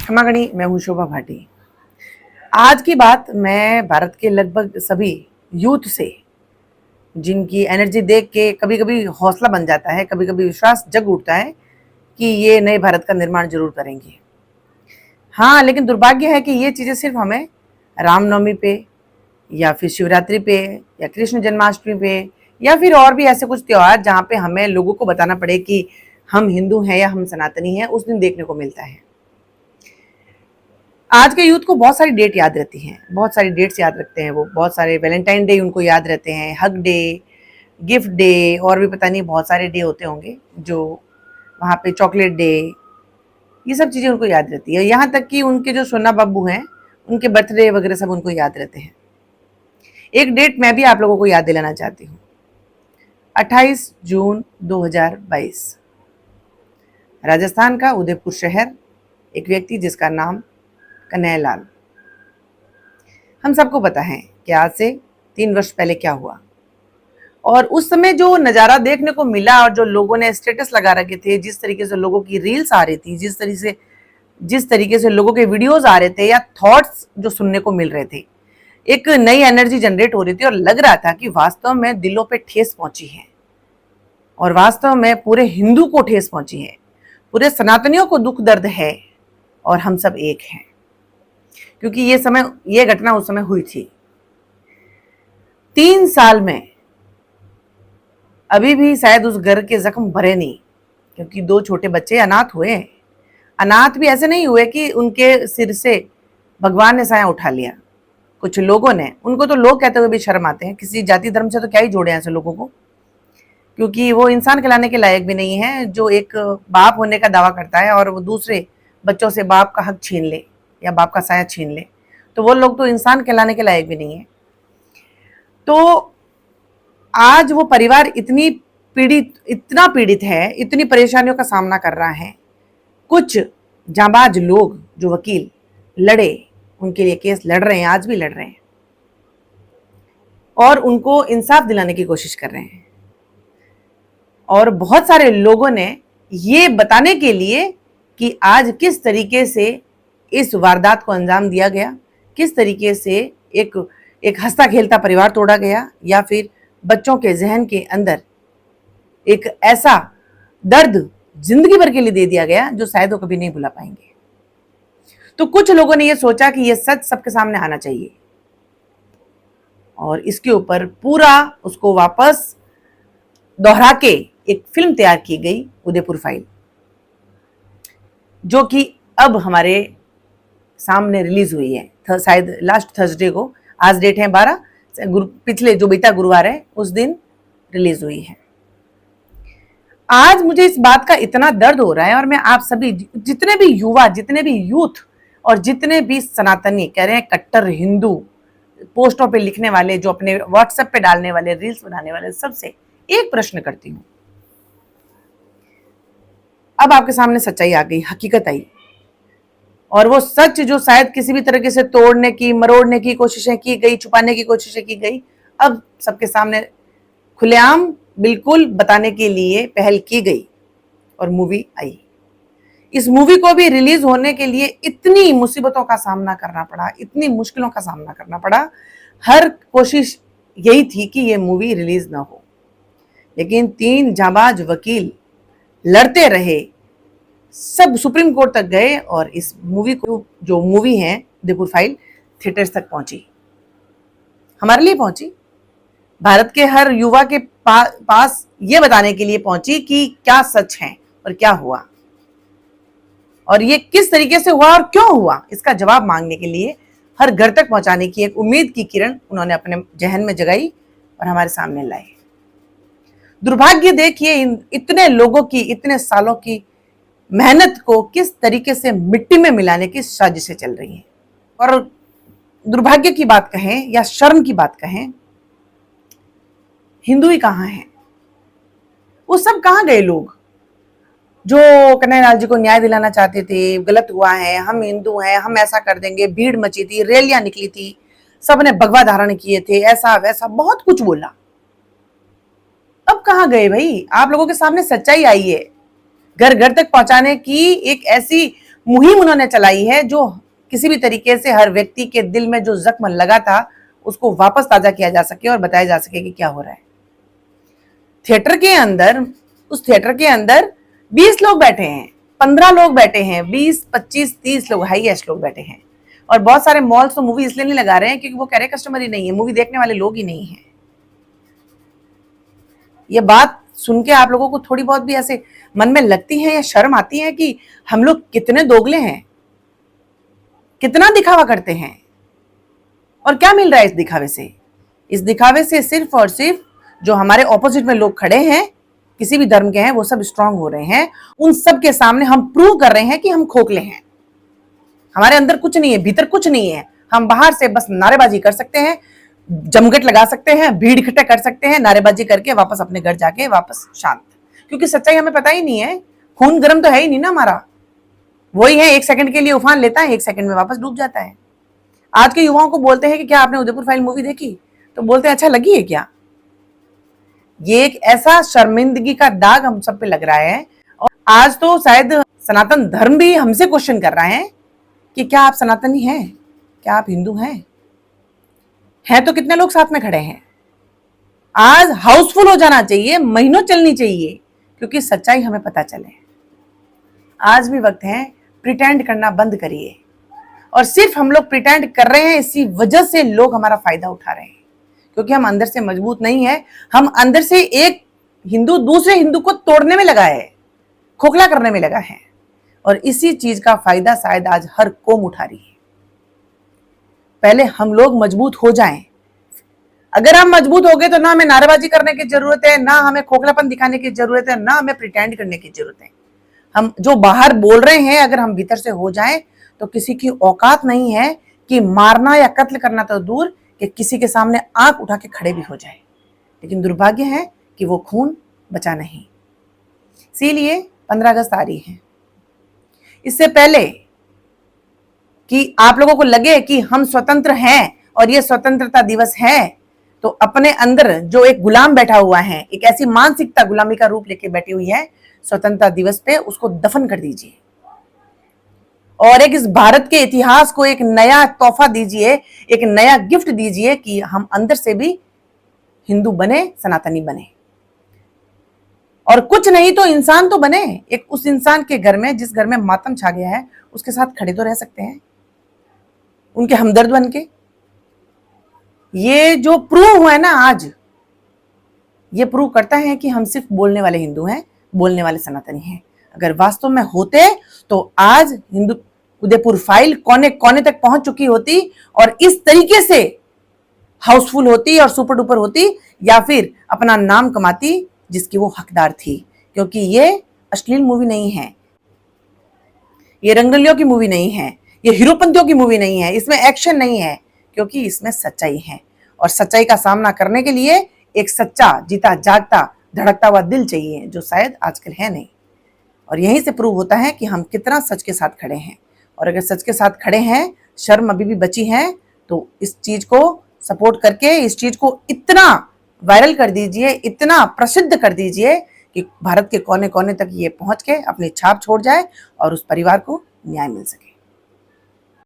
क्षमा करें, मैं हूं शोभा भाटी। आज की बात मैं भारत के लगभग सभी यूथ से, जिनकी एनर्जी देख के कभी कभी हौसला बन जाता है, कभी कभी विश्वास जग उठता है कि ये नए भारत का निर्माण जरूर करेंगे। हाँ, लेकिन दुर्भाग्य है कि ये चीज़ें सिर्फ हमें रामनवमी पे या फिर शिवरात्रि पे या कृष्ण जन्माष्टमी पे या फिर और भी ऐसे कुछ त्योहार जहाँ पे हमें लोगों को बताना पड़े कि हम हिंदू हैं या हम सनातनी हैं, उस दिन देखने को मिलता है। आज के यूथ को बहुत सारी डेट याद रहती हैं, बहुत सारी डेट्स याद रखते हैं। वो बहुत सारे वैलेंटाइन डे उनको याद रहते हैं, हग डे, गिफ्ट डे, और भी पता नहीं बहुत सारे डे होते होंगे जो वहाँ पे, चॉकलेट डे, ये सब चीज़ें उनको याद रहती है। यहाँ तक कि उनके जो सोना बाबू हैं, उनके बर्थडे वगैरह सब उनको याद रहते हैं। एक डेट मैं भी आप लोगों को याद दिलाना चाहती हूँ। 28 जून 2022, राजस्थान का उदयपुर शहर, एक व्यक्ति जिसका नाम कन्हैयालाल। हम सबको पता है कि आज से 3 वर्ष पहले क्या हुआ, और उस समय जो नज़ारा देखने को मिला और जो लोगों ने स्टेटस लगा रखे थे, जिस तरीके से लोगों की रील्स आ रही थी, जिस तरीके से लोगों के वीडियोस आ रहे थे या थॉट्स जो सुनने को मिल रहे थे, एक नई एनर्जी जनरेट हो रही थी और लग रहा था कि वास्तव में दिलों पे ठेस पहुंची है, और वास्तव में पूरे हिंदू को ठेस पहुंची है, पूरे सनातनियों को दुख दर्द है, और हम सब एक हैं। क्योंकि ये घटना उस समय हुई थी। 3 साल में अभी भी शायद उस घर के जख्म भरे नहीं, क्योंकि 2 छोटे बच्चे अनाथ हुए। अनाथ भी ऐसे नहीं हुए कि उनके सिर से भगवान ने साया उठा लिया। कुछ लोगों ने, उनको तो लोग कहते हुए भी शर्म आते हैं, किसी जाति धर्म से तो क्या ही जोड़े ऐसे लोगों को, क्योंकि वो इंसान कहलाने के लायक भी नहीं है जो एक बाप होने का दावा करता है और वो दूसरे बच्चों से बाप का हक छीन ले या बाप का साया छीन ले, तो वो लोग तो इंसान कहलाने के लायक भी नहीं है। तो आज वो परिवार इतना पीड़ित है, इतनी परेशानियों का सामना कर रहा है। कुछ जांबाज लोग जो वकील लड़े, उनके लिए केस लड़ रहे हैं, आज भी लड़ रहे हैं, और उनको इंसाफ दिलाने की कोशिश कर रहे हैं। और बहुत सारे लोगों ने ये बताने के लिए कि आज किस तरीके से इस वारदात को अंजाम दिया गया, किस तरीके से एक हंसता खेलता परिवार तोड़ा गया, या फिर बच्चों के जहन के अंदर एक ऐसा दर्द जिंदगी भर के लिए दे दिया गया जो शायद वो कभी नहीं भुला पाएंगे। तो कुछ लोगों ने ये सोचा कि ये सच सबके सामने आना चाहिए, और इसके ऊपर पूरा उसको वापस दोहरा के एक फिल्म तैयार की गई, उदयपुर फाइल, जो कि अब हमारे सामने रिलीज हुई है शायद लास्ट थर्सडे को। आज डेट है 12, पिछले जो बीता गुरुवार है उस दिन रिलीज हुई है। आज मुझे इस बात का इतना दर्द हो रहा है, और मैं आप सभी जितने भी युवा, जितने भी यूथ और जितने भी सनातनी कह रहे हैं कट्टर हिंदू, पोस्टों पे लिखने वाले, जो अपने व्हाट्सएप पे डालने वाले, रील्स बनाने वाले, सबसे एक प्रश्न करती हूँ। अब आपके सामने सच्चाई आ गई, हकीकत आई, और वो सच जो शायद किसी भी तरीके से तोड़ने की, मरोड़ने की कोशिशें की गई, छुपाने की कोशिशें की गई, अब सबके सामने खुलेआम बिल्कुल बताने के लिए पहल की गई, और मूवी आई। इस मूवी को भी रिलीज होने के लिए इतनी मुसीबतों का सामना करना पड़ा, इतनी मुश्किलों का सामना करना पड़ा। हर कोशिश यही थी कि ये मूवी रिलीज ना हो, लेकिन 3 जांबाज वकील लड़ते रहे, सब सुप्रीम कोर्ट तक गए, और इस मूवी को, जो मूवी है उदयपुर फाइल, थिएटर्स तक पहुंची। हमारे लिए पहुंची, भारत के हर युवा के पास ये बताने के लिए पहुंची कि क्या सच है और क्या हुआ, और ये किस तरीके से हुआ और क्यों हुआ, इसका जवाब मांगने के लिए हर घर तक पहुंचाने की एक उम्मीद की किरण उन्होंने अपने जहन में जगाई और हमारे सामने लाई। दुर्भाग्य देखिए, इतने लोगों की, इतने सालों की मेहनत को किस तरीके से मिट्टी में मिलाने की साजिशें चल रही हैं। और दुर्भाग्य की बात कहें या शर्म की बात कहें, हिंदू ही कहाँ हैं? वो सब कहाँ गए लोग जो कन्हैयालाल जी को न्याय दिलाना चाहते थे? गलत हुआ है, हम हिंदू हैं, हम ऐसा कर देंगे। भीड़ मची थी, रैलियां निकली थी, सबने भगवा धारण किए थे, ऐसा वैसा बहुत कुछ बोला। अब कहाँ गए भाई? आप लोगों के सामने सच्चाई आई है, घर घर तक पहुंचाने की एक ऐसी मुहिम उन्होंने चलाई है जो किसी भी तरीके से हर व्यक्ति के दिल में जो जख्म लगा था उसको वापस ताजा किया जा सके और बताया जा सके कि क्या हो रहा है। थिएटर के अंदर, उस थिएटर के अंदर 20 लोग बैठे हैं, 15 लोग बैठे हैं, 20, 25, 30 लोग हाईएस्ट लोग बैठे हैं। और बहुत सारे मॉल्स तो मूवी इसलिए नहीं लगा रहे हैं क्योंकि वो कह रहे कस्टमर ही नहीं है, मूवी देखने वाले लोग ही नहीं है। ये बात सुन के आप लोगों को थोड़ी बहुत भी ऐसे मन में लगती है या शर्म आती है कि हम लोग कितने दोगले हैं, कितना दिखावा करते हैं और क्या मिल रहा है इस दिखावे से। इस दिखावे से सिर्फ और सिर्फ जो हमारे ऑपोजिट में लोग खड़े हैं, किसी भी धर्म के हैं, वो सब स्ट्रांग हो रहे हैं। उन सब के सामने हम प्रूव कर रहे हैं कि हम खोखले हैं, हमारे अंदर कुछ नहीं है, भीतर कुछ नहीं है। हम बाहर से बस नारेबाजी कर सकते हैं, जमघट लगा सकते हैं, भीड़ इकट्ठा कर सकते हैं, नारेबाजी करके वापस अपने घर जाके वापस शांत, क्योंकि सच्चाई हमें पता ही नहीं है। खून गर्म तो है ही नहीं ना हमारा, वही है 1 सेकंड के लिए उफान लेता है, 1 सेकंड में वापस डूब जाता है। आज के युवाओं को बोलते हैं कि क्या आपने उदयपुर फाइल मूवी देखी, तो बोलते हैं अच्छा लगी है क्या। ये एक ऐसा शर्मिंदगी का दाग हम सब पे लग रहा है। और आज तो शायद सनातन धर्म भी हमसे क्वेश्चन कर रहा है कि क्या आप सनातनी हैं, क्या आप हिंदू हैं तो कितने लोग साथ में खड़े हैं। आज हाउसफुल हो जाना चाहिए, महीनों चलनी चाहिए, क्योंकि सच्चाई हमें पता चले। आज भी वक्त है, प्रिटेंड करना बंद करिए। और सिर्फ हम लोग प्रिटेंड कर रहे हैं, इसी वजह से लोग हमारा फायदा उठा रहे हैं, क्योंकि हम अंदर से मजबूत नहीं है। हम अंदर से एक हिंदू दूसरे हिंदू को तोड़ने में लगा है, खोखला करने में लगा है, और इसी चीज का फायदा शायद आज हर कौम उठा रही है। पहले हम लोग मजबूत हो जाएं। अगर हम मजबूत हो गए तो ना हमें नारेबाजी करने की जरूरत है, ना हमें खोखलापन दिखाने की जरूरत है, ना हमें प्रिटेंड करने की जरूरत है। हम जो बाहर बोल रहे हैं अगर हम भीतर से हो जाएं तो किसी की औकात नहीं है कि मारना या कत्ल करना तो दूर कि किसी के सामने आंख उठा के खड़े भी हो जाए। लेकिन दुर्भाग्य है कि वो खून बचा नहीं। इसीलिए 15 अगस्त आ रही है। इससे पहले कि आप लोगों को लगे कि हम स्वतंत्र हैं और ये स्वतंत्रता दिवस है, तो अपने अंदर जो एक गुलाम बैठा हुआ है, एक ऐसी मानसिकता गुलामी का रूप लेके बैठी हुई है स्वतंत्रता दिवस पे, उसको दफन कर दीजिए और एक इस भारत के इतिहास को एक नया तोहफा दीजिए, एक नया गिफ्ट दीजिए कि हम अंदर से भी हिंदू बने, सनातनी बने, और कुछ नहीं तो इंसान तो बने। एक उस इंसान के घर में जिस घर में मातम छा गया है उसके साथ खड़े तो रह सकते हैं, उनके हमदर्द बन के। ये जो प्रूव हुआ है ना आज, ये प्रूव करता है कि हम सिर्फ बोलने वाले हिंदू हैं, बोलने वाले सनातनी हैं। अगर वास्तव में होते तो आज हिंदू उदयपुर फाइल कोने कोने तक पहुंच चुकी होती और इस तरीके से हाउसफुल होती और सुपर डुपर होती, या फिर अपना नाम कमाती जिसकी वो हकदार थी। क्योंकि ये अश्लील मूवी नहीं है, ये रंगरलियों की मूवी नहीं है, ये हीरोपंतियों की मूवी नहीं है, इसमें एक्शन नहीं है, क्योंकि इसमें सच्चाई है। और सच्चाई का सामना करने के लिए एक सच्चा, जीता जागता, धड़कता हुआ दिल चाहिए, जो शायद आजकल है नहीं। और यहीं से प्रूव होता है कि हम कितना सच के साथ खड़े हैं। और अगर सच के साथ खड़े हैं, शर्म अभी भी बची है, तो इस चीज को सपोर्ट करके इस चीज को इतना वायरल कर दीजिए, इतना प्रसिद्ध कर दीजिए कि भारत के कोने कोने तक ये पहुंच के अपनी छाप छोड़ जाए और उस परिवार को न्याय मिल सके।